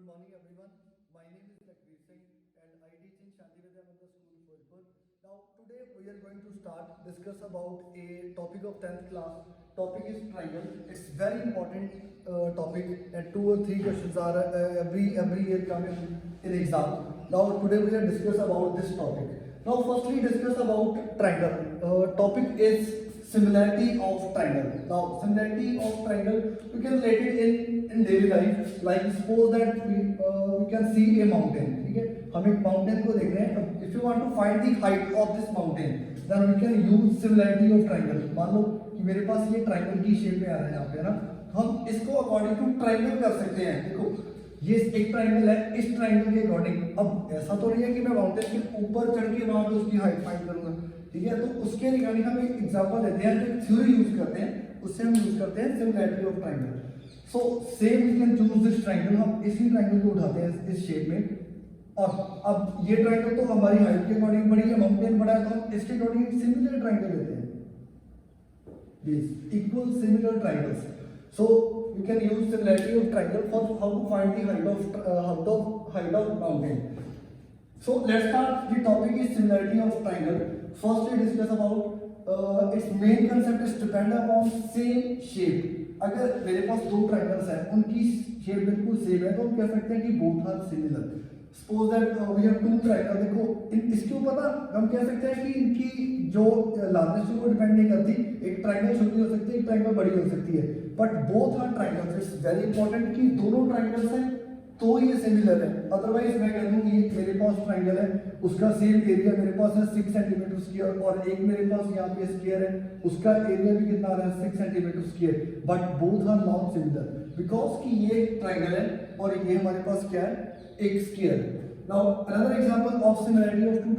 Good morning, everyone. My name is Lakbir Singh, and I teach in Shanti Vidyananda School, Firozpur. Now, today we are going to discuss about a topic of 10th class. Topic is triangle. It's very important topic, and 2 or 3 questions are every year coming in exam. Now, today we are discuss about this topic. Now, firstly, discuss about triangle. Topic is similarity of triangle. Now, similarity of triangle we can relate it in daily life. Like suppose that we can see a mountain. ठीक है, हम एक mountain को देख रहे हैं. If you want to find the height of this mountain, then we can use similarity of triangle. मान लो कि मेरे पास ये triangle की shape में आ रहा है यहाँ पे, है ना, तो हम इसको according to triangle कर सकते हैं. देखो ये एक ट्राइंगल है, इस ट्राइंगल के अकॉर्डिंग अब ऐसा तो नहीं है कि मैं माउंटेन के ऊपर चढ़ के वहां पे उसकी हाइट फाइंड करूंगा. ठीक है, तो उसके रिगार्डिंग हम एक एग्जांपल लेते हैं, जो थ्योरी यूज करते हैं, उससे हम यूज करते हैं similarity of triangle. So same we can choose this triangle. हम इसी ट्राइंगल को उठाते हैं इस शेप में, और अब ये ट्राइंगल तो हमारी हाइट के अकॉर्डिंग बड़ी है, माउंटेन बड़ा है, तो हम इसके अकॉर्डिंग सिमिलर ट्राइंगल लेते हैं. This equal similar triangles. So we can use similarity of triangle for how to find the height of mountain. So let's start. The topic is similarity of triangle. First we discuss about its main concept is depend upon same shape. अगर मेरे पास दो triangles हैं, उनकी shape बिल्कुल same है, तो हम कह सकते हैं कि both are similar. Suppose that we have two triangle. देखो इसके ऊपर ना हम कह सकते हैं कि इनकी जो लार्जेस्ट को डिपेंड नहीं करती. एक ट्राइंगल छोटी हो सकती है, एक ट्राइंगल बड़ी हो सकती है, but both are triangles. It's very important कि दोनों ट्राइंगल्स हैं तो ये सिमिलर है. अदरवाइज मैं कह दूं कि ये मेरे पास ट्राइंगल है, उसका सेम एरिया मेरे पास है 6 सेंटीमीटर स्क्वायर, और एक मेरे पास यहाँ पे स्क्वायर है, उसका एरिया भी कितना आ रहा है 6 centimetre square, but both are not similar because कि ये ट्राइंगल है और ये हमारे पास क्या है, एक square. Now another example of similarity of two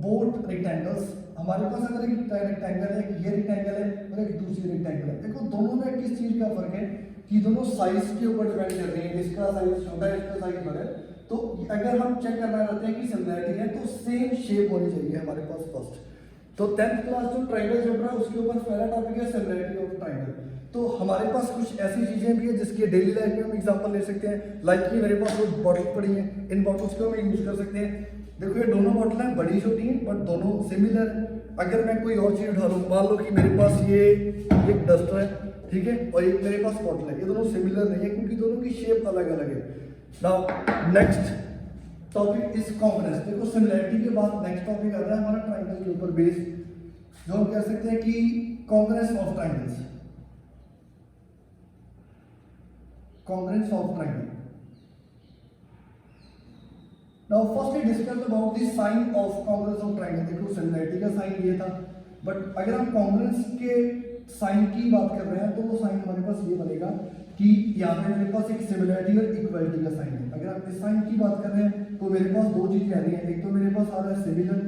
both rectangles. हमारे पास अगर एक रेक्टेंगल है, ये रेक्टेंगल है और एक दूसरी रेक्टेंगल है. देखो दोनों में किस चीज का फर्क है कि दोनों साइज के ऊपर डिपेंड कर रही है. इसका साइज छोटा है, इसका साइज बड़ा है. तो अगर हम चेक करना चाहते हैं कि सिमिलरिटी है तो सेम शेप होनी चाहिए हमारे पास फर्स्ट. तो 10th क्लास जो ट्राइंगल चल रहा है उसके ऊपर पहला टॉपिक है सिमिलरिटी ऑफ ट्राइंगल. तो हमारे पास कुछ ऐसी चीजें भी है जिसके डेली लाइफ में हम एग्जांपल ले सकते हैं. लाइक कि मेरे पास कुछ बॉटल पड़ी है, इन बॉटल्स को हम यूज कर सकते हैं. देखो ये दोनों बॉटल हैं, बड़ी छोटी हैं बट दोनों सिमिलर है. अगर मैं कोई और चीज उठा लूं, मान लो कि मेरे पास ये एक डस्टर है, ठीक है, और एक मेरे पास बॉटल है, ये दोनों सिमिलर नहीं है क्योंकि दोनों की शेप अलग अलग है. Now next topic is congruence. देखो सिमिलरिटी के बाद नेक्स्ट टॉपिक आता है हमारा ट्राइंगल के ऊपर बेस, जो हम कह सकते हैं कि congruence of triangles. Congruence of triangle. Now first we discuss about the sign of congruence of triangle. देखो सिमिलरिटी का साइन ये था, बट अगर हम कॉन्ग्रुएंस के साइन की बात कर रहे हैं तो वो साइन हमारे पास ये बनेगा कि यहाँ पे मेरे पास एक सिमिलरिटी और इक्वलिटी का साइन है. अगर आप इस साइन की बात कर रहे हैं तो मेरे पास दो चीजें आ रही हैं. एक तो मेरे पास आ रहा है सिमिलर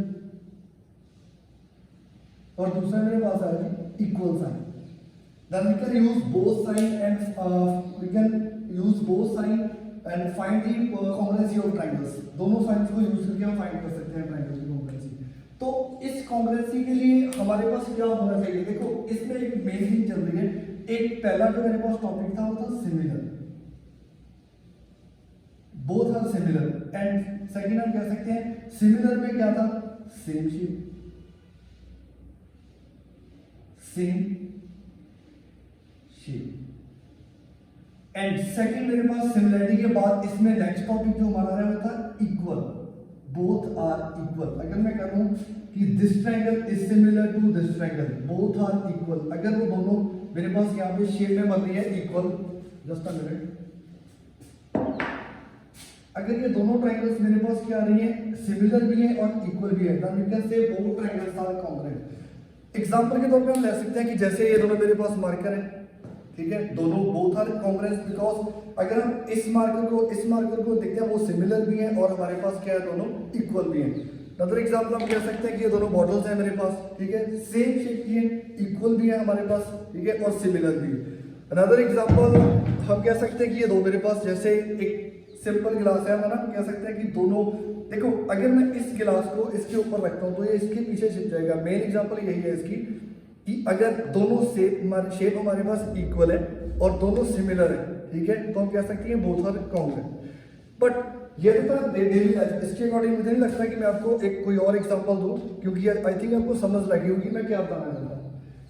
और दूसरा मेरे पास आ रहा है equal sign. Then we can use both sign and find the congruency of triangles. दोनों साइंस को यूज करके हम फाइंड कर सकते हैं ट्राइंगल की कॉन्ग्रुएंसी. तो इस कॉन्ग्रुएंसी के लिए हमारे पास क्या होना चाहिए? देखो इसमें एक मेन चीज चल रही है. एक पहला जो मेरे पास टॉपिक था वो था similar, both are similar. And second हम कह सकते हैं सिमिलर में क्या था, same shape, same shape. And second मेरे पास सिमिलरिटी के बाद इसमें नेक्स्ट टॉपिक जो हमारा है वो था इक्वल. Both are equal. अगर मैं कहूं कि this triangle is similar to this triangle, both are equal, अगर वो दोनों मेरे पास यहाँ पे शेप में बन रही है इक्वल, जस्ट अ मिनट, अगर ये दोनों ट्रायंगल्स मेरे पास क्या आ रही है, सिमिलर भी है और इक्वल भी है, then we can say both triangles are congruent. Example के तौर पे हम ले सकते हैं कि जैसे ये दोनों मेरे पास मार्कर है, ठीक है, दोनों बोथ आर कॉन्ग्रुएंट बिकॉज अगर हम इस मार्कर को देखते हैं वो सिमिलर भी है और हमारे पास क्या है, दोनों इक्वल भी है. अदर एग्जांपल हम कह सकते हैं कि ये दोनों बॉटल्स हैं मेरे पास, ठीक है, सेम शेप की है, इक्वल भी है हमारे पास, ठीक है, और सिमिलर भी है. अनदर एग्जांपल हम कह सकते हैं कि ये दो मेरे पास जैसे एक सिंपल गिलास है ना, कह सकते हैं कि दोनों, देखो अगर मैं इस गिलास को इसके ऊपर रखता हूँ तो ये इसके पीछे छिप जाएगा. मेन एग्जांपल यही है इसकी कि अगर दोनों शेप हमारे पास इक्वल है और दोनों सिमिलर है, ठीक है, तो हम कह सकते हैं बोथ आर कॉन्ग्रुएंट। बट ये तो था डेली लाइफ, इसके अकॉर्डिंग मुझे नहीं लगता कि मैं आपको एक कोई और एग्जांपल दूं, क्योंकि आई थिंक आपको समझ लगी होगी मैं क्या बताना चाहता हूँ।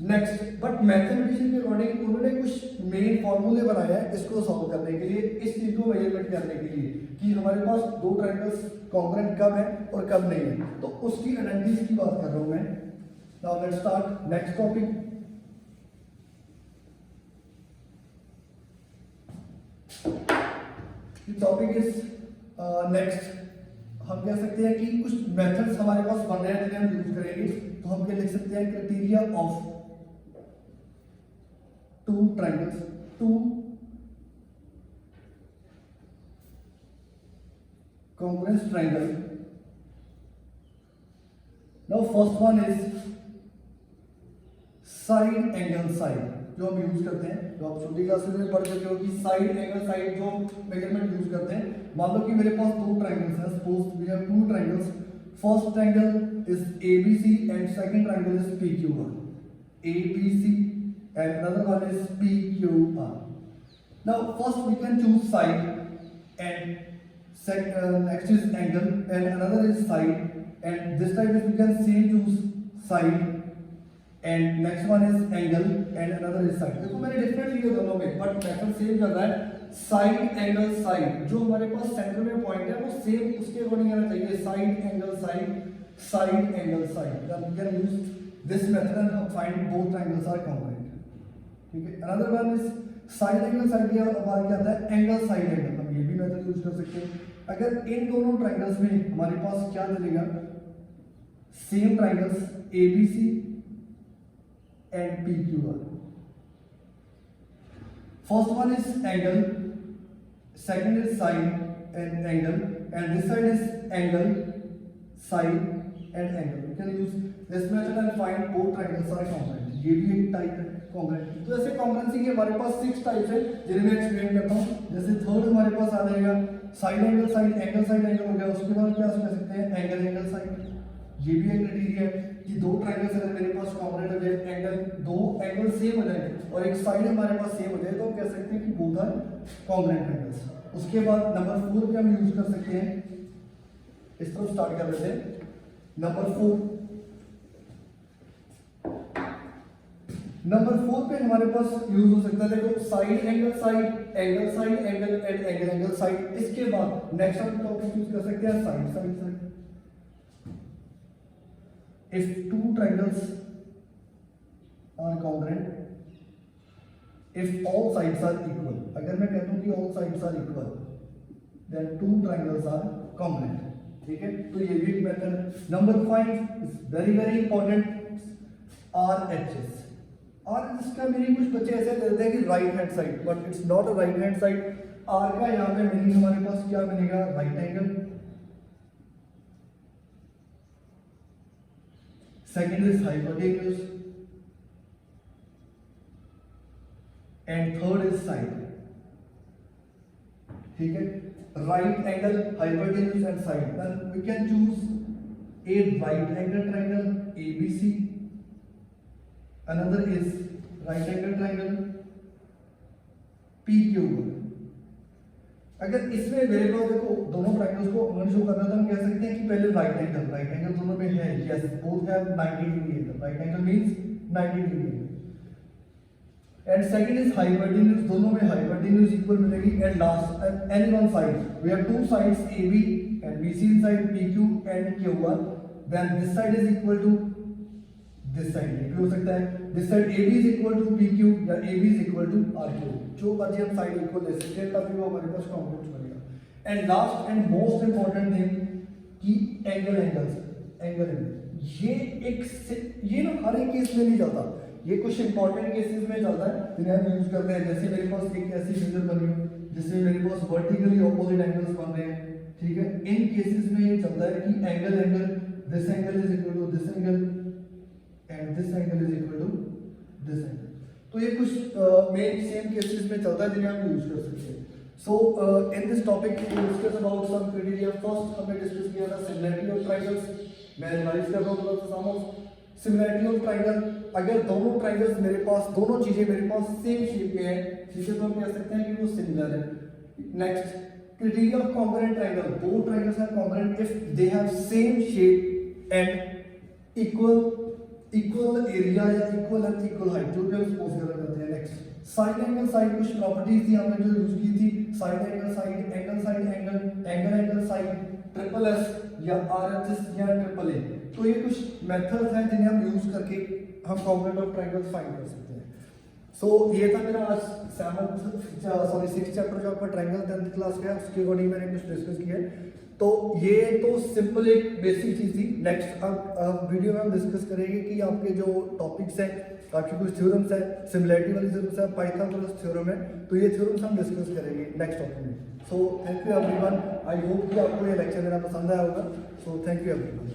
नेक्स्ट, बट मैथमेटिशियन के अकॉर्डिंग उन्होंने कुछ मेन फॉर्मूले बनाया है इसको सॉल्व करने के लिए, इस चीज को मेजरमेंट करने के लिए कि हमारे पास दो ट्रायंगल्स कॉन्ग्रुएंट कब है और कब नहीं है, तो उसकी आइडेंटिटीज की बात कर रहा हूं मैं। Now let's start next topic. Topic is next, हम कह सकते हैं कि कुछ मेथड्स हमारे पास बन रहे हैं जिन्हें हम यूज करेंगे, तो हम क्या लिख सकते हैं, criteria of two triangles, two congruent triangle. Now first one is side angle side, जो हम यूज करते हैं, जो आप छोटी क्लासेस में पढ़ चुके हो कि साइड एंगल साइड जो मेजरमेंट यूज करते हैं। मान लो कि मेरे पास दो ट्रायंगल्स हैं, suppose we have two triangles, first triangle is ABC and second triangle is PQR, ABC and another one is PQR. Now first we can choose side and next is angle and another is side, and this time we can same choose side and next one is angle and another is side। देखो मैंने different लिया दोनों में, but method same कर रहा है। Side angle side, जो हमारे पास सेंटर में पॉइंट है वो सेम उसके अकॉर्डिंग आना चाहिए, side angle side, side angle side. then we can use this method and find both triangles are congruent, ठीक है। Another one is side angle side, के बाद क्या आता है, एंगल साइड एंगल, हम ये भी मेथड यूज कर सकते हैं। अगर इन दोनों ट्रायंगल्स में हमारे पास क्या चलेगा, same triangles ABC and PQR, first one is angle, second is side and angle, and this side is angle side and angle. We can use this method and find both triangles are congruent. ये भी एक type है congruent. तो ऐसे congruency के हमारे पास 6 types है जिन्हें मैं एक्सप्लेन करता हूँ। जैसे थर्ड हमारे पास आ जाएगा side angle side, angle side angle हो गया। उसके बाद क्या कह सकते हैं, एंगल एंगल साइड। ये भी एक क्राइटेरिया है कि दो ट्रायंगल्स अगर मेरे पास कॉन्ग्रुएंट हो जाए, एंगल दो एंगल सेम हो जाए और एक साइड हमारे पास सेम हो जाए, तो हम कह सकते हैं कि बोथ आर कॉन्ग्रुएंट ट्रायंगल्स। उसके बाद नंबर 4 पे हम यूज कर सकते हैं, इस तरफ स्टार्ट कर लेते हैं। नंबर 4 पे हमारे पास यूज हो सकता है, देखो side angle side, angle side angle and angle angle side. इसके बाद नेक्स्ट हम टॉपिक यूज कर सकते हैं side side side. If two triangles are congruent, if all sides are equal, अगर मैं कहता हूं कि all sides are equal, then two triangles are congruent, ठीक है। तो ये भी एक method. Number 5 is very very important, RHS। और इसका मेरे कुछ बच्चे ऐसे करते हैं कि right hand side, but it's not a right hand side. R का यहाँ पे मीनिंग हमारे पास क्या बनेगा, right angle. Second is hypotenuse and third is side, ठीक है। Right angle, hypotenuse and side, then we can choose a right angle triangle ABC, another is right angle triangle PQR। अगर इसमें मेरे पास देखो दोनों ट्रायंगल्स को अगर शो करना, तो हम कह सकते हैं कि पहले राइट एंगल दोनों में है, yes both have 90 degree angle, right angle means 90 degree angle. And second is hypotenuse, दोनों में हाइपोटेन्यूज इक्वल मिलेगी। And last any one side, we have two sides AB and BC inside PQ and QR, then this side is equal to this side। ये भी हो सकता है this side AB is equal to PQ या AB is equal to RQ, जो मर्जी हम side equal ले सकते हैं, तभी वो हमारे पास कॉन्ग्रुएंट बनेगा। And last and most important thing कि एंगल ये ना हर एक केस में नहीं चलता, ये कुछ इंपॉर्टेंट केसेस में चलता है जिन्हें हम यूज करते हैं। जैसे मेरे पास एक ऐसी फिगर बनी हो जिसमें मेरे पास वर्टिकली ऑपोजिट एंगल्स बन रहे हैं, ठीक है। इन केसेस में ये चलता है कि angle this angle is equal to this angle and this angle is equal to this angle. तो ये कुछ मेन सेम केसेस में चलता है जिन्हें हम यूज कर सकते हैं। So in this topic we discuss about some criteria. First हमने डिस्कस किया था सिमिलरिटी ऑफ ट्रायंगल्स। मैं रिवाइज कर रहा हूं थोड़ा सा। Sum of similarity of triangle, अगर दोनों ट्राइंगल्स मेरे पास, दोनों चीजें मेरे पास सेम शेप में है, जिसे तो हम कह सकते हैं कि वो सिमिलर है। Next, criteria of congruent triangle, दो triangles are congruent if they have same shape and equal area या इक्वल एंड इक्वल हाइट, जो भी हम सपोज करते हैं। नेक्स्ट, साइड एंगल साइड, कुछ प्रॉपर्टीज थी हमने जो यूज की थी, side angle side, angle side, triple S या आरएचएस या ट्रिपल ए। तो ये कुछ मेथड्स हैं जिन्हें हम यूज करके हम कॉन्ग्रुएंट ऑफ ट्राइंगल्स फाइंड कर सकते हैं। सो ये था मेरा आज 6th चैप्टर जो आपका ट्राइंगल 10th क्लास का है, उसके अकॉर्डिंग मैंने कुछ डिस्कस किया है। तो ये तो सिंपल एक बेसिक चीज थी। नेक्स्ट अब वीडियो में हम डिस्कस करेंगे कि आपके जो टॉपिक्स हैं, आपकी कुछ थ्योरम्स है, सिमिलैरिटी वाली थ्योरम्स है, पाइथागोरस थ्योरम है, तो ये थ्योरम्स हम डिस्कस करेंगे नेक्स्ट टॉपिक में। So thank you everyone, I hope कि आपको ये लेक्चर मेरा पसंद आया होगा। So thank you everyone.